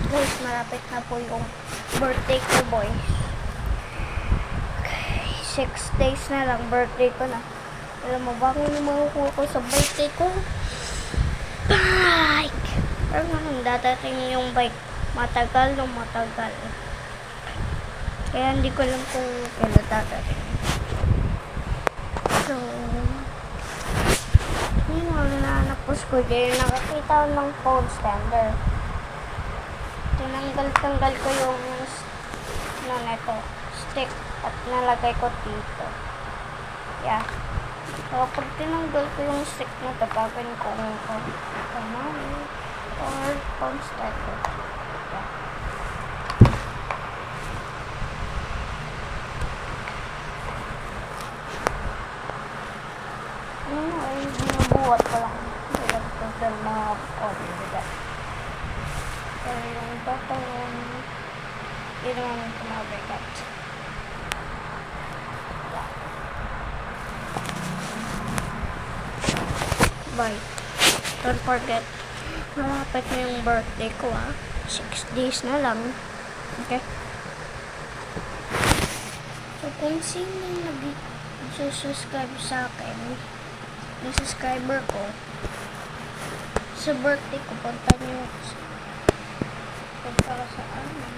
Guys, malapit na po yung birthday ko, boys. 6 days na lang, birthday ko na. Alam mo ba kung ano makukuha ko sa birthday ko? Bike! Pero nang dadating yung bike, matagal. Kaya hindi ko alam kung kailan dadating. So, yun ang nanapos ko dyan. Nakakita ko ng phone stander. Tinanggal ko yung stick at nalagay ko dito. Yeah. So, pag tinanggal ko yung stick na ito, gagawin ko or phone stander. Yeah. Binubuhat ko lang. Nagtutol mga audio. Pero yung button, yun naman yung kumabigat. Bye. Don't forget, malapit na yung birthday ko 6 days na lang. Okay? So, kung sino nag-subscribe sa akin, yung subscriber ko, sa birthday ko, punta ka sa amin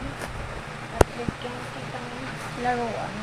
at bigyan kitang laruan.